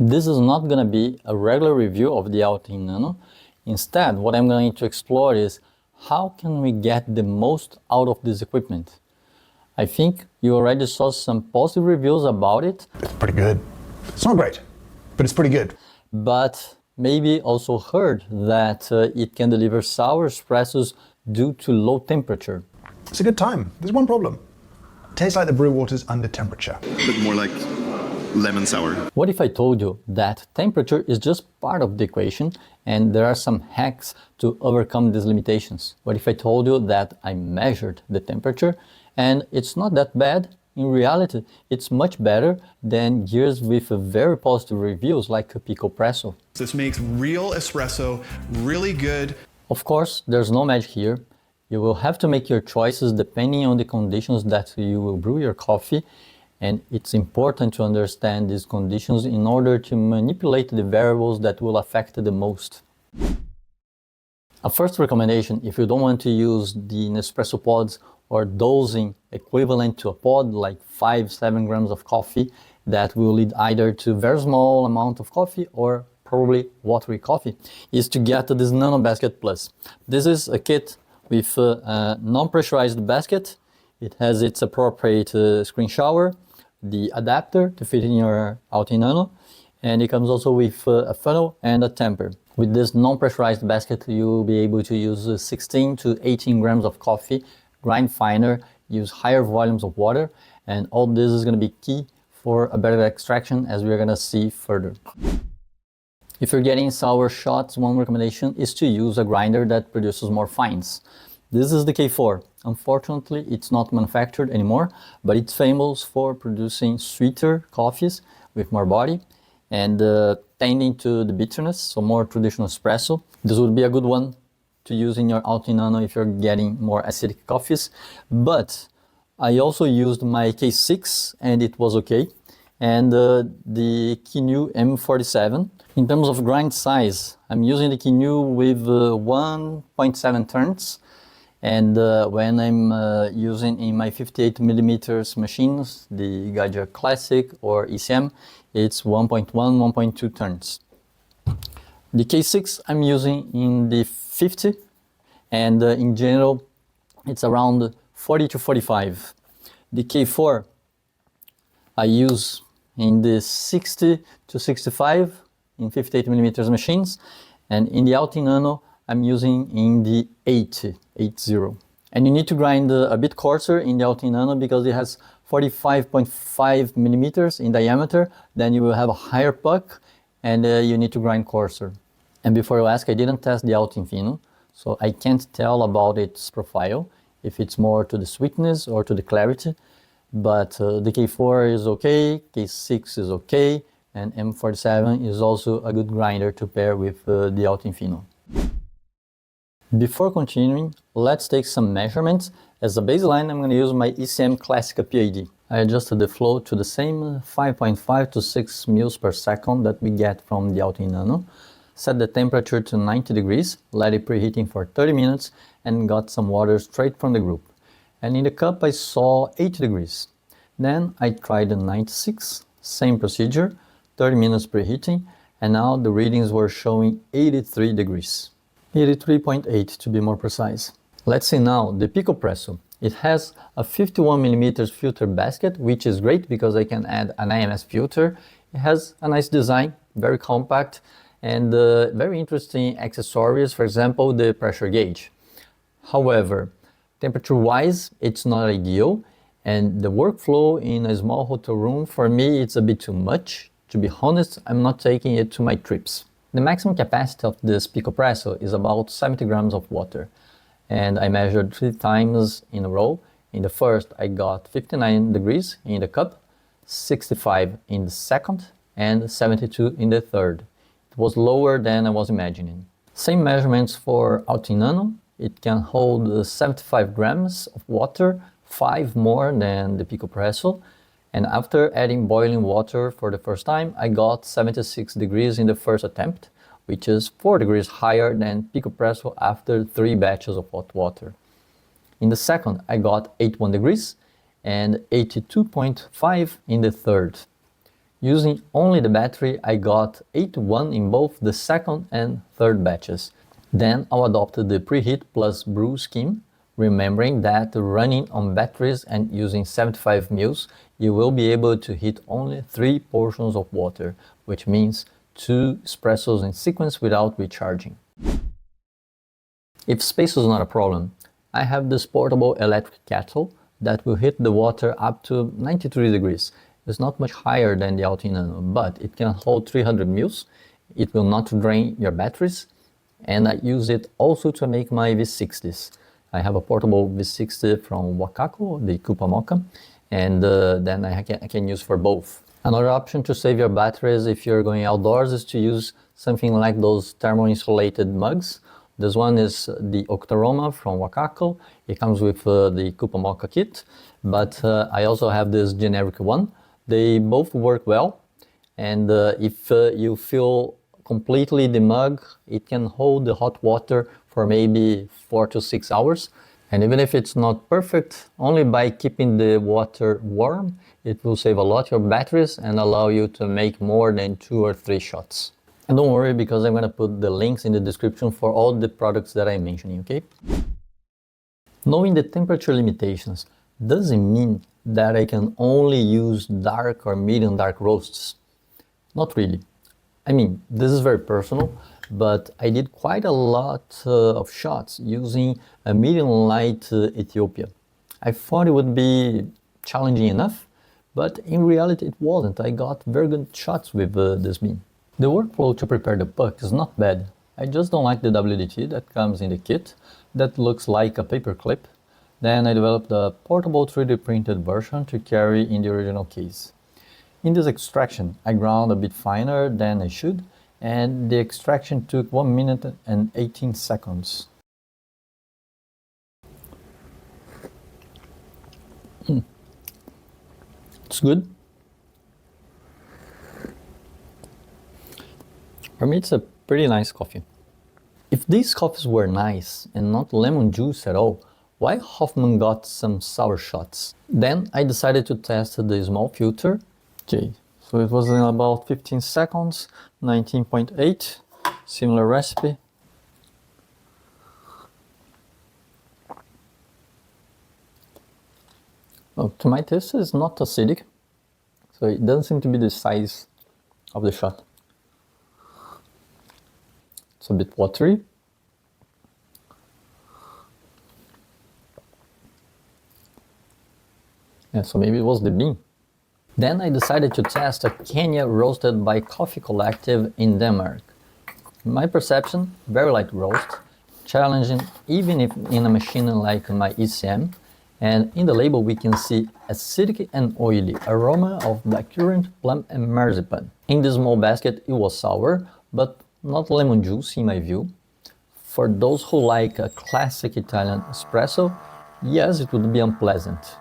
This is not going to be a regular review of the Outin Nano. Instead, what I'm going to explore is how can we get the most out of this equipment. I think you already saw some positive reviews about it. It's pretty good. It's not great, but it's pretty good. But maybe also heard that it can deliver sour espressos due to low temperature. It's a good time. There's one problem. It tastes like the brew water's under temperature. But more like lemon sour. What if I told you that temperature is just part of the equation and there are some hacks to overcome these limitations? What if I told you that I measured the temperature and it's not that bad? In reality, it's much better than gears with very positive reviews like Picopresso. This makes real espresso really good. Of course, there's no magic here. You will have to make your choices depending on the conditions that you will brew your coffee, and it's important to understand these conditions in order to manipulate the variables that will affect the most. A first recommendation, if you don't want to use the Nespresso pods or dosing equivalent to a pod like 5-7 grams of coffee, that will lead either to very small amount of coffee or probably watery coffee, is to get this Nano Basket Plus. This is a kit with a non-pressurized basket. It has its appropriate screen shower, the adapter to fit in your Outin Nano, and it comes also with a funnel and a tamper. With this non-pressurized basket, you will be able to use 16 to 18 grams of coffee, grind finer, use higher volumes of water, and all this is going to be key for a better extraction, as we're going to see further. If you're getting sour shots, one recommendation is to use a grinder that produces more fines. This is the K4. Unfortunately, it's not manufactured anymore, but it's famous for producing sweeter coffees with more body and tending to the bitterness, so more traditional espresso. This would be a good one to use in your Outin Nano if you're getting more acidic coffees. But I also used my K6 and it was okay. And the Kinu M47. In terms of grind size, I'm using the Kinu with 1.7 turns. And when I'm using in my 58 millimeters machines, the Geiger Classic or ECM, it's 1.1, 1.2 turns. The K6 I'm using in the 50, and in general, it's around 40 to 45. The K4 I use in the 60 to 65 in 58 millimeters machines, and in the Outin Nano, I'm using in the 80. And you need to grind a bit coarser in the Outin Nano because it has 45.5 millimeters in diameter. Then you will have a higher puck and you need to grind coarser. And before you ask, I didn't test the Outin Fino, so I can't tell about its profile, if it's more to the sweetness or to the clarity. But the K4 is okay, K6 is okay, and M47 is also a good grinder to pair with the Outin Fino. Before continuing, let's take some measurements. As a baseline, I'm going to use my ECM Classic PID. I adjusted the flow to the same 5.5 to 6 mils per second that we get from the Outin Nano. Set the temperature to 90 degrees, let it preheating for 30 minutes, and got some water straight from the group. And in the cup I saw 80 degrees. Then I tried the 96, same procedure, 30 minutes preheating, and now the readings were showing 83 degrees. 83.8 to be more precise. Let's see now the Picopresso. It has a 51 millimeters filter basket, which is great because I can add an IMS filter. It has a nice design, very compact, and very interesting accessories, for example, the pressure gauge. However, temperature-wise, it's not ideal, and the workflow in a small hotel room, for me, it's a bit too much. To be honest, I'm not taking it to my trips. The maximum capacity of this Picopresso is about 70 grams of water, and I measured 3 times in a row. In the first, I got 59 degrees in the cup, 65 in the second, and 72 in the third. It was lower than I was imagining. Same measurements for Outin Nano. It can hold 75 grams of water, 5 more than the Picopresso. And after adding boiling water for the first time, I got 76 degrees in the first attempt, which is 4 degrees higher than Picopresso after 3 batches of hot water. In the second, I got 81 degrees and 82.5 in the third. Using only the battery, I got 8-1 in both the second and third batches. Then I'll adopt the preheat plus brew scheme, remembering that running on batteries and using 75 ml, you will be able to heat only 3 portions of water, which means 2 espressos in sequence without recharging. If space is not a problem, I have this portable electric kettle that will heat the water up to 93 degrees. It's not much higher than the Outin Nano, but it can hold 300 ml. It will not drain your batteries, and I use it also to make my V60s. I have a portable V60 from Wakako, the Cuppamoka, and then I can use for both. Another option to save your batteries if you're going outdoors is to use something like those thermal insulated mugs. This one is the Octaroma from Wakako. It comes with the Cuppamoka kit, but I also have this generic one. They both work well, and if you fill completely the mug, it can hold the hot water for maybe 4 to 6 hours. And even if it's not perfect, only by keeping the water warm, it will save a lot your batteries and allow you to make more than 2 or 3 shots. And don't worry, because I'm going to put the links in the description for all the products that I'm mentioning, okay? Knowing the temperature limitations doesn't mean that I can only use dark or medium dark roasts. Not really. I mean, this is very personal, but I did quite a lot of shots using a medium light Ethiopia. I thought it would be challenging enough, but in reality it wasn't. I got very good shots with this bean. The workflow to prepare the puck is not bad. I just don't like the WDT that comes in the kit that looks like a paper clip. Then I developed a portable 3D printed version to carry in the original case. In this extraction, I ground a bit finer than I should, and the extraction took 1 minute and 18 seconds. It's good. For me, it's a pretty nice coffee. If these coffees were nice and not lemon juice at all, why Hoffman got some sour shots? Then I decided to test the small filter. Okay, so it was in about 15 seconds, 19.8, similar recipe. Oh, to my taste, it's not acidic, so it doesn't seem to be the size of the shot. It's a bit watery. Yeah, so maybe it was the bean. Then I decided to test a Kenya roasted by Coffee Collective in Denmark. In my perception, very light roast, challenging even if in a machine like my ECM. And in the label we can see acidic and oily aroma of blackcurrant, plum and marzipan. In this small basket it was sour, but not lemon juice in my view. For those who like a classic Italian espresso, yes, it would be unpleasant.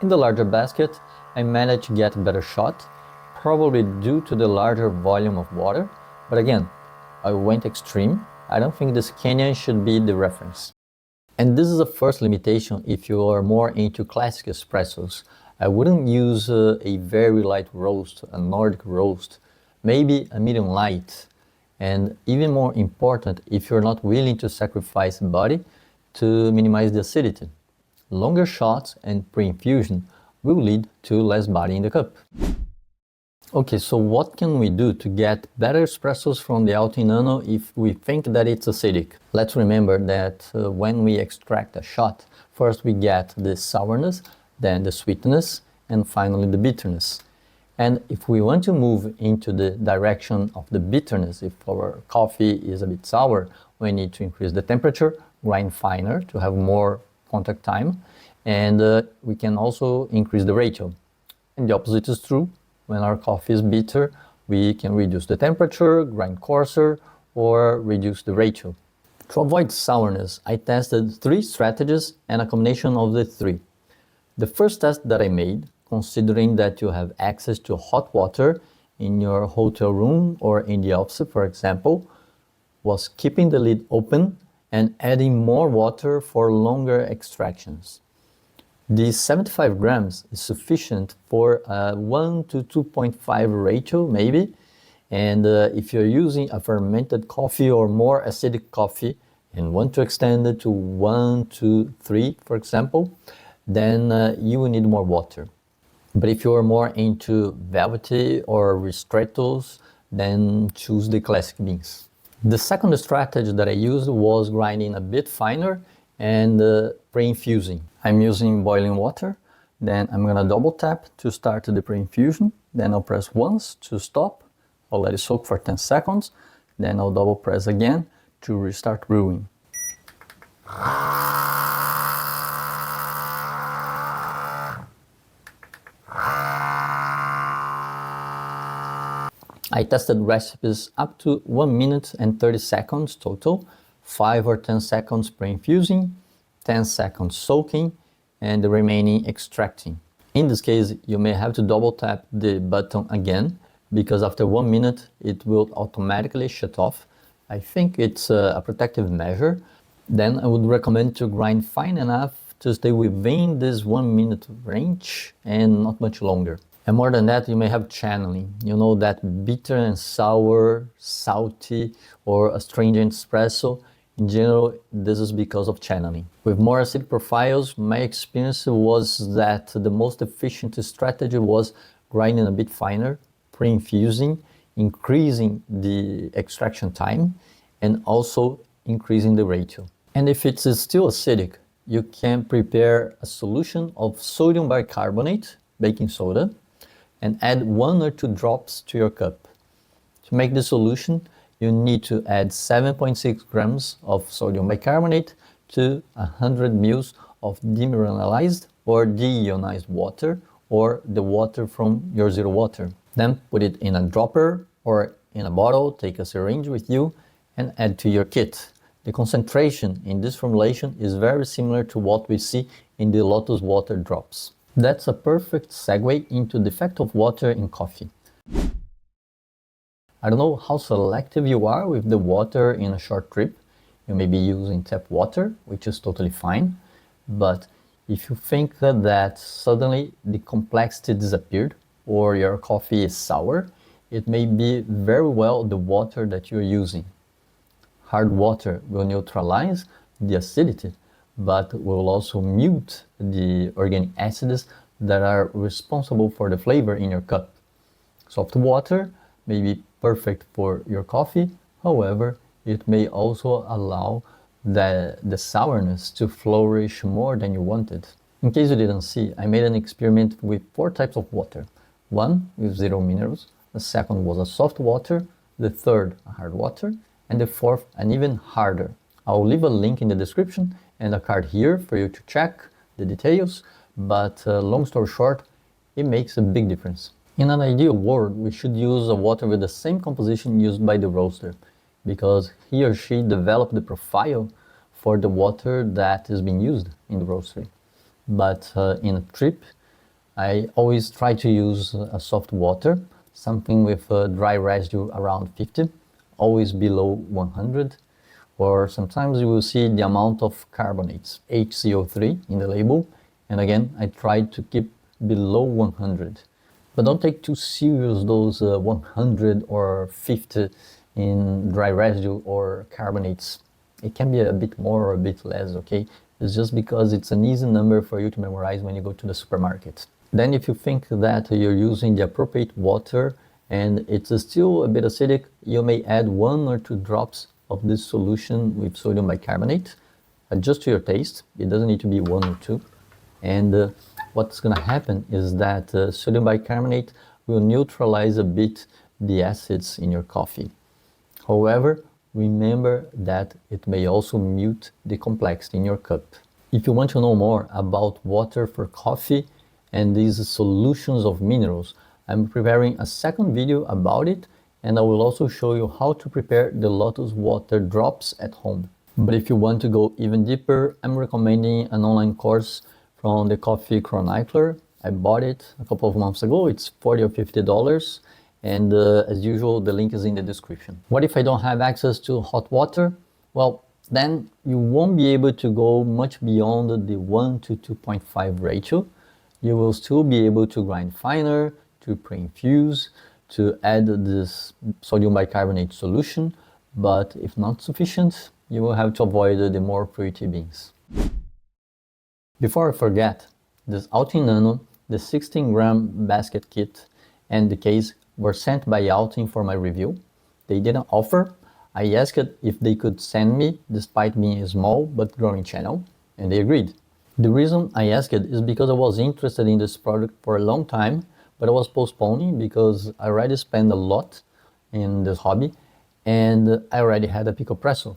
In the larger basket, I managed to get a better shot, probably due to the larger volume of water, but again, I went extreme. I don't think this Kenyan should be the reference. And this is the first limitation if you are more into classic espressos. I wouldn't use a very light roast, a Nordic roast, maybe a medium light. And even more important, if you're not willing to sacrifice body to minimize the acidity. Longer shots and pre-infusion will lead to less body in the cup. Okay, so what can we do to get better espressos from the Outin Nano if we think that it's acidic? Let's remember that when we extract a shot, first we get the sourness, then the sweetness, and finally the bitterness. And if we want to move into the direction of the bitterness, if our coffee is a bit sour, we need to increase the temperature, grind finer to have more contact time, and we can also increase the ratio. And the opposite is true. When our coffee is bitter, we can reduce the temperature, grind coarser, or reduce the ratio. To avoid sourness, I tested 3 strategies and a combination of the 3. The first test that I made, considering that you have access to hot water in your hotel room or in the office, for example, was keeping the lid open and adding more water for longer extractions. These 75 grams is sufficient for a 1 to 2.5 ratio maybe. And if you're using a fermented coffee or more acidic coffee and want to extend it to 1 to 3, for example, then you will need more water. But if you're more into velvety or ristrettos, then choose the classic beans. The second strategy that I used was grinding a bit finer and pre-infusing. I'm using boiling water, then I'm gonna double tap to start the pre-infusion, then I'll press once to stop, I'll let it soak for 10 seconds, then I'll double press again to restart brewing. I tested recipes up to 1 minute and 30 seconds total, 5 or 10 seconds pre-infusing, 10 seconds soaking, and the remaining extracting. In this case, you may have to double tap the button again, because after 1 minute, it will automatically shut off. I think it's a protective measure. Then I would recommend to grind fine enough to stay within this 1 minute range and not much longer. And more than that, you may have channeling. You know, that bitter and sour, salty, or astringent espresso. In general, this is because of channeling. With more acidic profiles, my experience was that the most efficient strategy was grinding a bit finer, pre-infusing, increasing the extraction time, and also increasing the ratio. And if it's still acidic, you can prepare a solution of sodium bicarbonate, baking soda, and add 1 or 2 drops to your cup. To make the solution, you need to add 7.6 grams of sodium bicarbonate to 100 ml of demineralized or deionized water, or the water from your zero water. Then put it in a dropper or in a bottle, take a syringe with you, and add to your kit. The concentration in this formulation is very similar to what we see in the Lotus water drops. That's a perfect segue into the effect of water in coffee. I don't know how selective you are with the water in a short trip. You may be using tap water, which is totally fine. But if you think that suddenly the complexity disappeared or your coffee is sour, it may be very well the water that you're using. Hard water will neutralize the acidity, but will also mute the organic acids that are responsible for the flavor in your cup. Soft water may be perfect for your coffee, however, it may also allow the sourness to flourish more than you wanted. In case you didn't see, I made an experiment with 4 types of water. One with 0 minerals, the second was a soft water, the third a hard water, and the fourth an even harder. I'll leave a link in the description and a card here for you to check the details, but long story short, it makes a big difference. In an ideal world, we should use a water with the same composition used by the roaster, because he or she developed the profile for the water that is being used in the roastery. But in a trip, I always try to use a soft water, something with a dry residue around 50, always below 100. Or sometimes you will see the amount of carbonates, HCO3 in the label. And again, I try to keep below 100. But don't take too serious those 100 or 50 in dry residue or carbonates. It can be a bit more or a bit less, okay? It's just because it's an easy number for you to memorize when you go to the supermarket. Then if you think that you're using the appropriate water and it's still a bit acidic, you may add 1 or 2 drops of this solution with sodium bicarbonate. Adjust to your taste. It doesn't need to be 1 or 2. And what's going to happen is that sodium bicarbonate will neutralize a bit the acids in your coffee. However, remember that it may also mute the complexity in your cup. If you want to know more about water for coffee and these solutions of minerals, I'm preparing a second video about it, and I will also show you how to prepare the Lotus water drops at home. But if you want to go even deeper, I'm recommending an online course from the coffee Chronicler. I bought it a couple of months ago. It's $40 or $50. And as usual, the link is in the description. What if I don't have access to hot water? Well, then you won't be able to go much beyond the 1 to 2.5 ratio. You will still be able to grind finer, to pre-infuse, to add this sodium bicarbonate solution, but if not sufficient, you will have to avoid the more fruity beans. Before I forget, this Outin Nano, the 16-gram basket kit, and the case were sent by Outin for my review. They didn't offer. I asked if they could send me, despite being a small but growing channel, and they agreed. The reason I asked is because I was interested in this product for a long time, but I was postponing because I already spent a lot in this hobby, and I already had a Picopresso.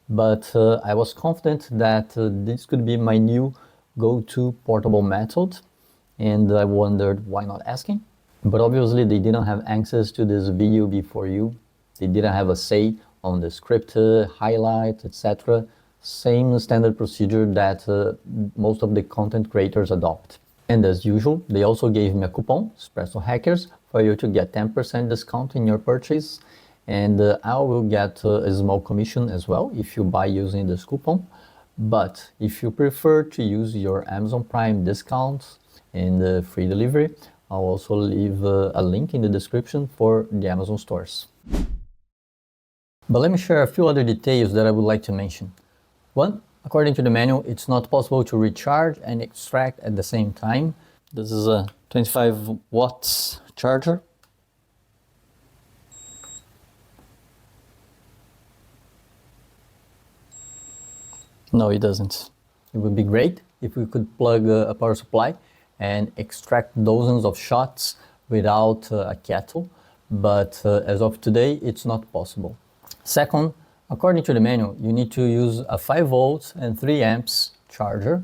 But I was confident that this could be my new go-to portable method, and I wondered why not asking. But obviously they didn't have access to this video before you. They didn't have a say on the script, highlight, etc. Same standard procedure that most of the content creators adopt. And as usual, they also gave me a coupon, Espresso Hackers, for you to get 10% discount in your purchase. And I will get a small commission as well if you buy using this coupon. But if you prefer to use your Amazon Prime discounts and free delivery, I'll also leave a link in the description for the Amazon stores. But let me share a few other details that I would like to mention. One, according to the manual, it's not possible to recharge and extract at the same time. This is a 25 watts charger. No, it doesn't. It would be great if we could plug a power supply and extract dozens of shots without a kettle, but as of today, it's not possible. Second, according to the manual, you need to use a 5 volts and 3 amps charger,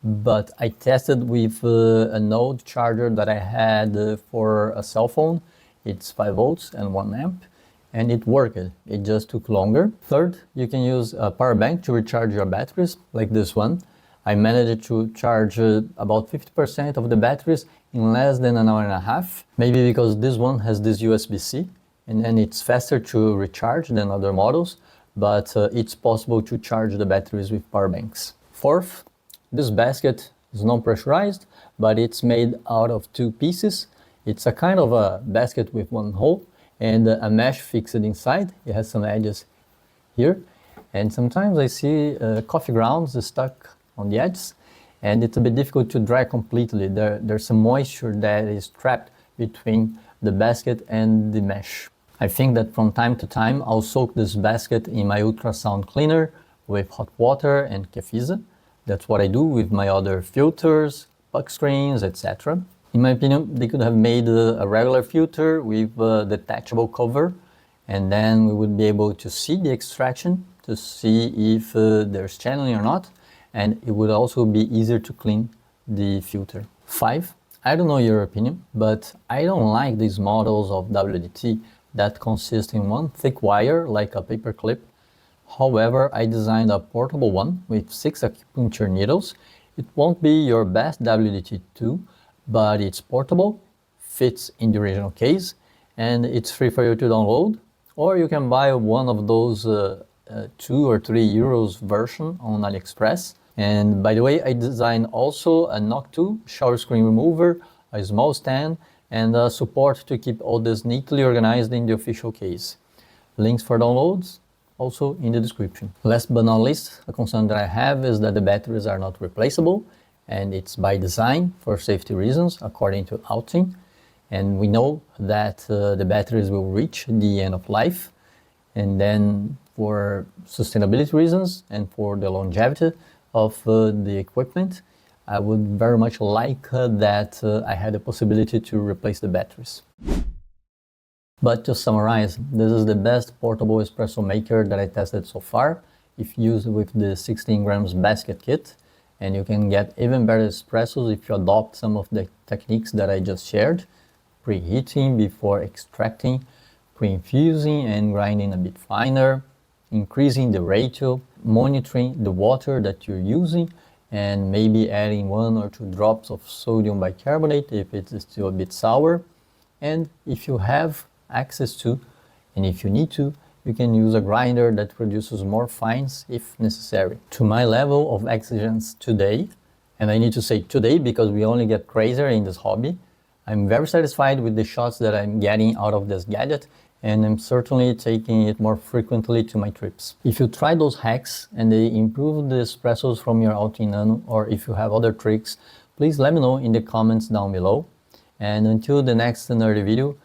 but I tested with a node charger that I had for a cell phone. It's 5 volts and 1 amp, and it worked. It just took longer. Third, you can use a power bank to recharge your batteries, like this one. I managed to charge about 50% of the batteries in less than an hour and a half, maybe because this one has this USB-C, and then it's faster to recharge than other models, but it's possible to charge the batteries with power banks. Fourth, this basket is non-pressurized, but it's made out of 2 pieces. It's a kind of a basket with 1 hole and a mesh fixed inside. It has some edges here, and sometimes I see coffee grounds stuck on the edges, and it's a bit difficult to dry completely. There's some moisture that is trapped between the basket and the mesh. I think that from time to time I'll soak this basket in my ultrasound cleaner with hot water and kefir. That's what I do with my other filters, puck screens, etc. In my opinion, they could have made a regular filter with a detachable cover, and then we would be able to see the extraction, to see if there's channeling or not, and it would also be easier to clean the filter. 5, I don't know your opinion, but I don't like these models of WDT that consist in 1 thick wire like a paper clip. However, I designed a portable one with 6 acupuncture needles. It won't be your best WDT2, but it's portable, fits in the original case, and it's free for you to download. Or you can buy one of those 2 or 3 euros version on AliExpress. And by the way, I designed also a Knock 2 shower screen remover, a small stand, and support to keep all this neatly organized in the official case. Links for downloads also in the description. Last but not least, a concern that I have is that the batteries are not replaceable, and it's by design for safety reasons, according to Outin. And we know that the batteries will reach the end of life, and then for sustainability reasons and for the longevity of the equipment, I would very much like that I had the possibility to replace the batteries. But to summarize, this is the best portable espresso maker that I tested so far, if used with the 16 grams basket kit, and you can get even better espressos if you adopt some of the techniques that I just shared: preheating before extracting, pre-infusing and grinding a bit finer, increasing the ratio, monitoring the water that you're using, and maybe adding 1 or 2 drops of sodium bicarbonate if it's still a bit sour. And if you have access to, and if you need to, you can use a grinder that produces more fines if necessary. To my level of exigence today, and I need to say today because we only get crazier in this hobby, I'm very satisfied with the shots that I'm getting out of this gadget, and I'm certainly taking it more frequently to my trips. If you try those hacks and they improve the espressos from your Outin Nano, or if you have other tricks, please let me know in the comments down below. And until the next nerdy video,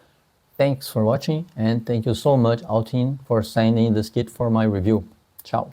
thanks for watching, and thank you so much, Outin, for sending this kit for my review. Ciao.